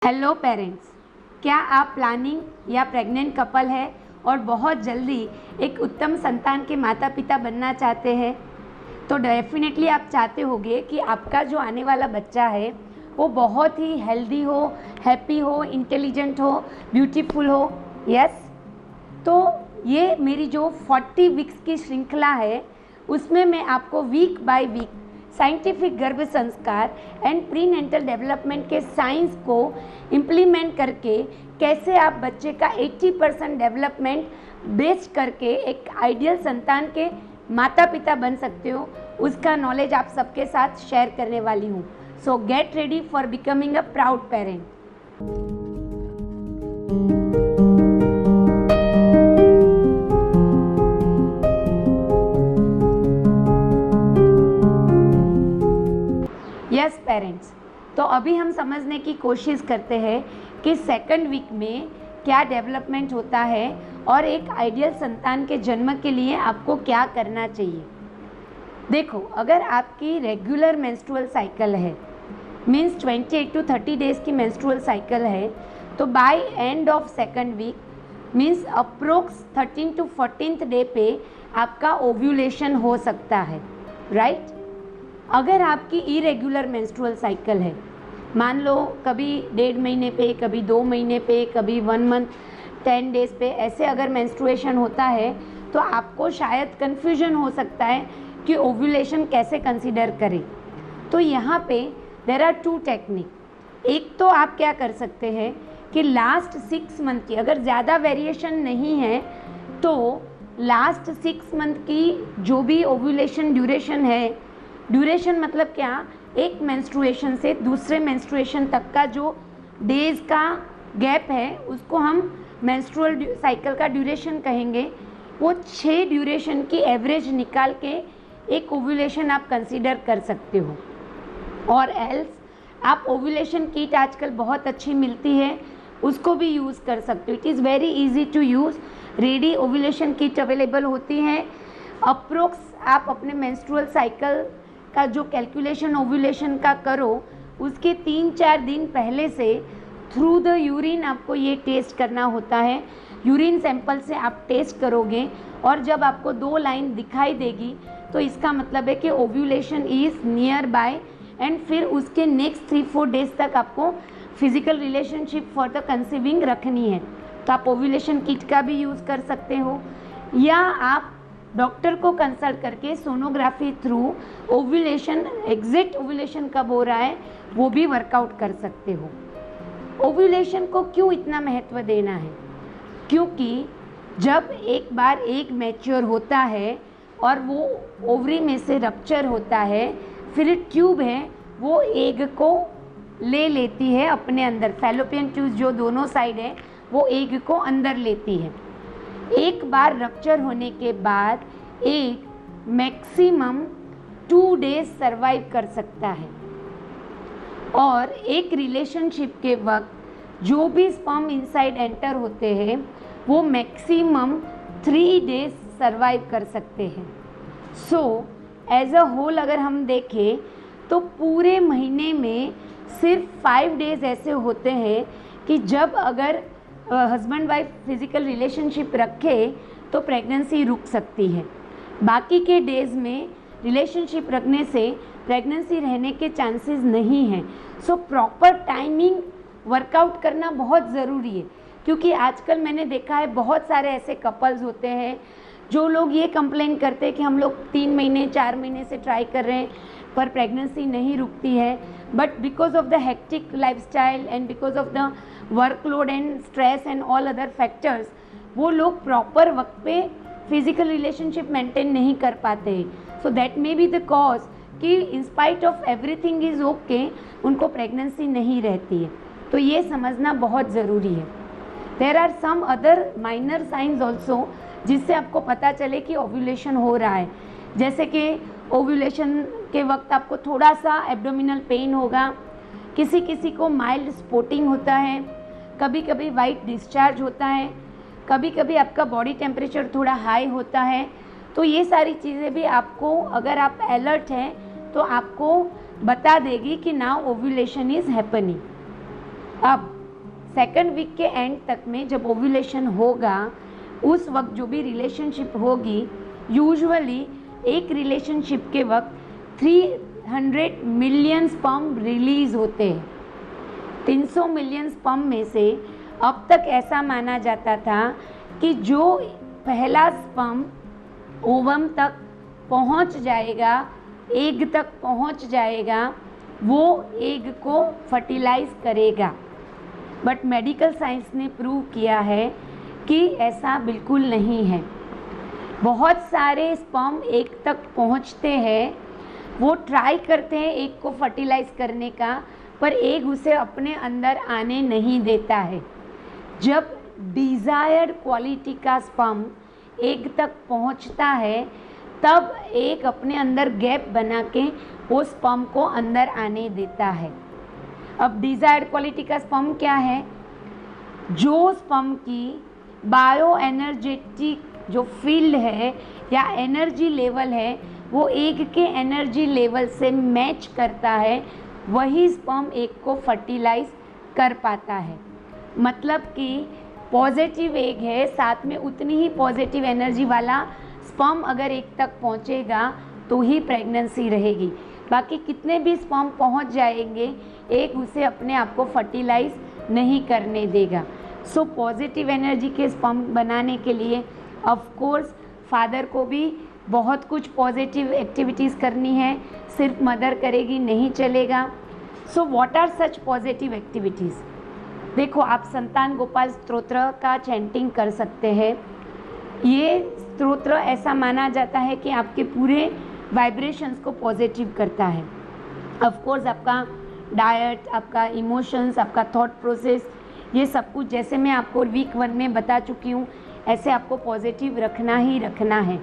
Hello parents, क्या आप planning या प्रेग्नेंट कपल है और बहुत जल्दी एक उत्तम संतान के माता पिता बनना चाहते हैं? तो डेफिनेटली आप चाहते होंगे कि आपका जो आने वाला बच्चा है वो बहुत ही हेल्दी हो, हैप्पी हो, इंटेलिजेंट हो, ब्यूटीफुल हो। यस, तो ये मेरी जो 40 वीक्स की श्रृंखला है उसमें मैं आपको वीक बाय वीक साइंटिफिक गर्भ संस्कार एंड प्रीनेंटल डेवलपमेंट के साइंस को इम्प्लीमेंट करके कैसे आप बच्चे का 80% डेवलपमेंट बेस्ड करके एक आइडियल संतान के माता पिता बन सकते हो, उसका नॉलेज आप सबके साथ शेयर करने वाली हूँ। सो get ready for becoming a proud parent. Yes parents, तो अभी हम समझने की कोशिश करते हैं कि सेकंड वीक में क्या डेवलपमेंट होता है और एक आइडियल संतान के जन्म के लिए आपको क्या करना चाहिए। देखो, अगर आपकी रेगुलर मेंस्ट्रुअल साइकिल है, मीन्स 28 to 30 डेज़ की मेंस्ट्रुअल साइकिल है, तो by end of second week means approx 13 to 14th day पे आपका ओव्यूलेशन हो सकता है, राइट। अगर आपकी इरेगुलर मेंस्ट्रुअल साइकिल है, मान लो कभी 1.5 महीने पे, कभी 2 महीने पे, कभी 1 मंथ 10 डेज़ पे, ऐसे अगर मेंस्ट्रुएशन होता है तो आपको शायद कन्फ्यूजन हो सकता है कि ओव्यूलेशन कैसे कंसीडर करें। तो यहाँ पे देयर आर 2 टेक्निक। एक तो आप क्या कर सकते हैं कि लास्ट 6 मंथ की, अगर ज़्यादा वेरिएशन नहीं है तो लास्ट 6 मंथ की जो भी ओव्यूलेशन ड्यूरेशन है, ड्यूरेशन मतलब क्या, एक मेंस्ट्रुएशन से दूसरे मेंस्ट्रुएशन तक का जो डेज़ का गैप है उसको हम मेंस्ट्रुअल साइकिल का ड्यूरेशन कहेंगे। वो 6 ड्यूरेशन की एवरेज निकाल के एक ओव्यूलेशन आप कंसीडर कर सकते हो। और एल्स आप ओव्यूलेशन किट आजकल बहुत अच्छी मिलती है, उसको भी यूज़ कर सकते हो। It is very easy to use. Ready ovulation kit available होती हैं। अप्रोक्स आप अपने मेंस्ट्रुअल साइकिल का जो कैलकुलेशन ओव्यूलेशन का करो, उसके 3-4 दिन पहले से थ्रू द यूरिन आपको ये टेस्ट करना होता है। यूरिन सैंपल से आप टेस्ट करोगे और जब आपको 2 लाइन दिखाई देगी तो इसका मतलब है कि ovulation is near by, and फिर उसके नेक्स्ट 3-4 डेज तक आपको physical relationship for the conceiving रखनी है। तो आप ओव्यूलेशन किट का भी यूज़ कर सकते हो, या आप डॉक्टर को कंसल्ट करके sonography through ovulation, exact ovulation कब हो रहा है वो भी वर्कआउट कर सकते हो। ओव्यूलेशन को क्यों इतना महत्व देना है? क्योंकि जब एक बार एग मैच्योर होता है और वो ओवरी में से रप्चर होता है, फिर ट्यूब है वो एग को ले लेती है अपने अंदर। फैलोपियन ट्यूब जो दोनों साइड है वो एग को अंदर लेती है। एक बार रप्चर होने के बाद एग मैक्सिमम 2 डेज सर्वाइव कर सकता है, और एक रिलेशनशिप के वक्त जो भी स्पर्म इनसाइड एंटर होते हैं वो मैक्सिमम 3 डेज सर्वाइव कर सकते हैं। सो एज अ होल अगर हम देखें तो पूरे महीने में सिर्फ 5 डेज ऐसे होते हैं कि जब अगर हस्बैंड वाइफ फिज़िकल रिलेशनशिप रखे तो प्रेगनेंसी रुक सकती है। बाकी के डेज़ में रिलेशनशिप रखने से प्रेगनेंसी रहने के चांसेस नहीं हैं। सो प्रॉपर टाइमिंग वर्कआउट करना बहुत ज़रूरी है, क्योंकि आजकल मैंने देखा है बहुत सारे ऐसे कपल्स होते हैं जो लोग ये कंप्लेन करते हैं कि हम लोग 3 महीने 4 महीने से ट्राई कर रहे हैं पर प्रेगनेंसी नहीं रुकती है, but because of the hectic lifestyle and because of the workload and stress and all other factors वो लोग प्रॉपर वक्त पे फिजिकल रिलेशनशिप मेंटेन नहीं कर पाते हैं। So that may be the cause कि in spite of everything is okay उनको प्रेगनेंसी नहीं रहती है। तो ये समझना बहुत ज़रूरी है। There are some other minor signs also जिससे आपको पता चले कि ओव्यूलेशन हो रहा है, जैसे कि ओव्यूलेशन के वक्त आपको थोड़ा सा एब्डोमिनल पेन होगा, किसी किसी को माइल्ड स्पॉटिंग होता है, कभी कभी वाइट डिस्चार्ज होता है, कभी कभी आपका बॉडी टेम्परेचर थोड़ा हाई होता है। तो ये सारी चीज़ें भी आपको, अगर आप अलर्ट हैं तो आपको बता देगी कि नाउ ओव्यूलेशन इज़ हैपनिंग। अब सेकंड वीक के एंड तक में जब ओव्यूलेशन होगा उस वक्त जो भी रिलेशनशिप होगी, यूजुअली एक रिलेशनशिप के वक्त 300 मिलियन स्पर्म रिलीज होते हैं। 300 मिलियन स्पर्म में से अब तक ऐसा माना जाता था कि जो पहला स्पर्म ओवम तक पहुंच जाएगा, एग तक पहुंच जाएगा, वो एग को फर्टिलाइज करेगा। बट मेडिकल साइंस ने प्रूव किया है कि ऐसा बिल्कुल नहीं है। बहुत सारे स्पर्म एग तक पहुंचते हैं, वो ट्राई करते हैं एग को फर्टिलाइज करने का, पर एग उसे अपने अंदर आने नहीं देता है। जब डिज़ायर्ड क्वालिटी का स्पर्म एग तक पहुंचता है तब एग अपने अंदर गैप बना के वो स्पर्म को अंदर आने देता है। अब डिज़ायर्ड क्वालिटी का स्पर्म क्या है? जो स्पर्म की बायो एनर्जेटिक जो फील्ड है या एनर्जी लेवल है वो एग के एनर्जी लेवल से मैच करता है, वही स्पर्म एग को फर्टिलाइज कर पाता है। मतलब कि पॉजिटिव एग है, साथ में उतनी ही पॉजिटिव एनर्जी वाला स्पर्म अगर एग तक पहुंचेगा तो ही प्रेगनेंसी रहेगी। बाकी कितने भी स्पर्म पहुंच जाएंगे, एग उसे अपने आप को फर्टिलाइज नहीं करने देगा। सो पॉजिटिव एनर्जी के स्पर्म बनाने के लिए ऑफ कोर्स फादर को भी बहुत कुछ पॉजिटिव एक्टिविटीज़ करनी है, सिर्फ मदर करेगी नहीं चलेगा। So what are such positive activities? देखो, आप संतान गोपाल स्तोत्र का चैंटिंग कर सकते हैं। ये स्तोत्र ऐसा माना जाता है कि आपके पूरे वाइब्रेशंस को पॉजिटिव करता है। ऑफ कोर्स आपका डाइट, आपका इमोशंस, आपका थॉट प्रोसेस, ये सब कुछ जैसे मैं आपको वीक 1 में बता चुकी हूँ, ऐसे आपको पॉजिटिव रखना ही रखना है।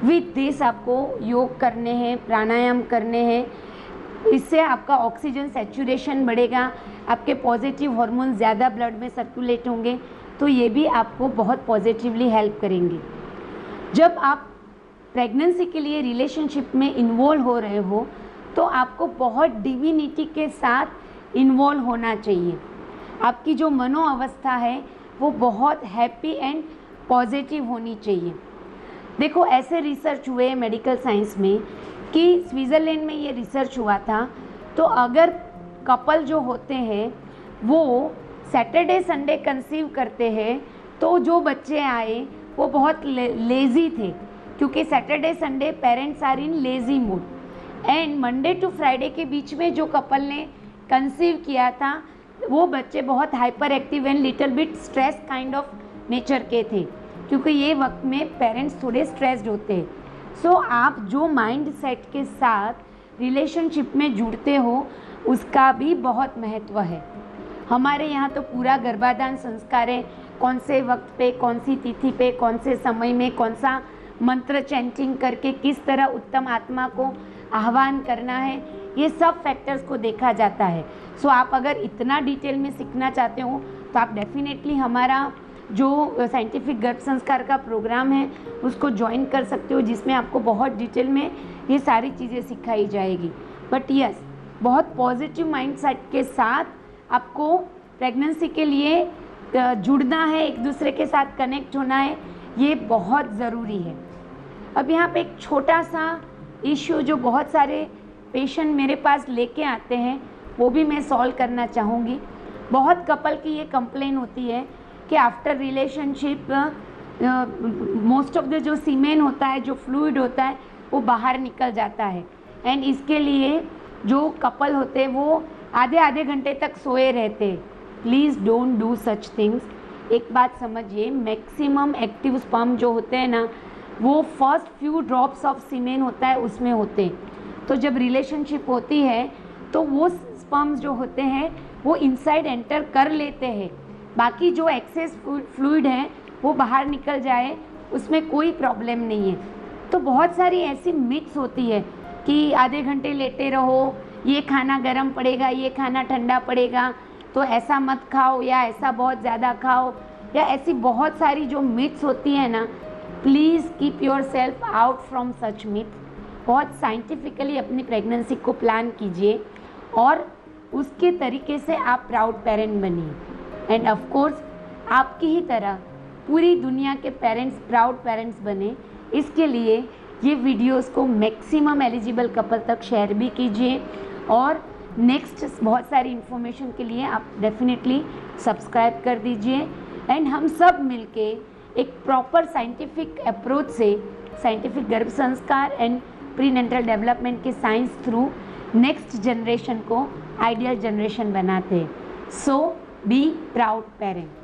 विद दिस आपको योग करने हैं, प्राणायाम करने हैं, इससे आपका ऑक्सीजन सैचुरेशन बढ़ेगा, आपके पॉजिटिव हार्मोन ज़्यादा ब्लड में सर्कुलेट होंगे, तो ये भी आपको बहुत पॉजिटिवली हेल्प करेंगे। जब आप प्रेगनेंसी के लिए रिलेशनशिप में इन्वॉल्व हो रहे हो तो आपको बहुत डिविनिटी के साथ इन्वॉल्व होना चाहिए। आपकी जो मनो अवस्था है वो बहुत हैप्पी एंड पॉजिटिव होनी चाहिए। देखो, ऐसे रिसर्च हुए मेडिकल साइंस में कि स्विट्ज़रलैंड में ये रिसर्च हुआ था, तो अगर कपल जो होते हैं वो सैटरडे संडे कंसीव करते हैं तो जो बच्चे आए वो बहुत लेज़ी थे, क्योंकि Saturday Sunday parents are in lazy mood. And Monday to Friday के बीच में जो कपल ने कंसीव किया था वो बच्चे बहुत hyper active and little bit stress kind of nature के थे, क्योंकि ये वक्त में पेरेंट्स थोड़े स्ट्रेस्ड होते हैं। सो आप जो माइंड सेट के साथ रिलेशनशिप में जुड़ते हो उसका भी बहुत महत्व है। हमारे यहाँ तो पूरा गर्भाधान संस्कार है, कौन से वक्त पे, कौन सी तिथि पे, कौन से समय में कौन सा मंत्र चैंटिंग करके किस तरह उत्तम आत्मा को आह्वान करना है, ये सब फैक्टर्स को देखा जाता है। सो आप अगर इतना डिटेल में सीखना चाहते हो तो आप डेफिनेटली हमारा जो साइंटिफिक गर्भ संस्कार का प्रोग्राम है उसको ज्वाइन कर सकते हो, जिसमें आपको बहुत डिटेल में ये सारी चीज़ें सिखाई जाएगी। बट यस, बहुत पॉजिटिव माइंडसेट के साथ आपको प्रेगनेंसी के लिए जुड़ना है, एक दूसरे के साथ कनेक्ट होना है, ये बहुत ज़रूरी है। अब यहाँ पे एक छोटा सा इश्यू जो बहुत सारे पेशेंट मेरे पास लेके आते हैं वो भी मैं सॉल्व करना चाहूँगी। बहुत कपल की ये कंप्लेन होती है कि after relationship most of the जो सीमेन होता है, जो फ्लूइड होता है, वो बाहर निकल जाता है। एंड इसके लिए जो कपल होते हैं वो आधे आधे घंटे तक सोए रहते हैं। Please don't do such things. एक बात समझिए, मैक्सिमम एक्टिव स्पर्म जो होते हैं ना, वो फर्स्ट फ्यू ड्रॉप्स ऑफ सीमेन होता है उसमें होते हैं। तो जब रिलेशनशिप होती है तो वो स्पर्म्स जो होते हैं वो इनसाइड एंटर कर लेते हैं, बाकी जो एक्सेस फ्लूइड है वो बाहर निकल जाए, उसमें कोई प्रॉब्लम नहीं है। तो बहुत सारी ऐसी मिथ्स होती है कि आधे घंटे लेटे रहो, ये खाना गर्म पड़ेगा, ये खाना ठंडा पड़ेगा, तो ऐसा मत खाओ या ऐसा बहुत ज़्यादा खाओ, या ऐसी बहुत सारी जो मिथ्स होती है ना, please keep your self out from such myth. बहुत साइंटिफिकली अपनी प्रेगनेंसी को प्लान कीजिए और उसके तरीके से आप प्राउड पेरेंट बनिए। एंड ऑफ कोर्स आपकी ही तरह पूरी दुनिया के पेरेंट्स प्राउड पेरेंट्स बने, इसके लिए ये वीडियोस को मैक्सिमम एलिजिबल कपल तक शेयर भी कीजिए। और नेक्स्ट बहुत सारी इन्फॉर्मेशन के लिए आप डेफिनेटली सब्सक्राइब कर दीजिए। एंड हम सब मिलके एक प्रॉपर साइंटिफिक अप्रोच से साइंटिफिक गर्भ संस्कार एंड प्रीनेटल डेवलपमेंट के साइंस थ्रू नेक्स्ट जनरेशन को आइडियल जनरेशन बनाते। सो बी प्राउड पेरेंट।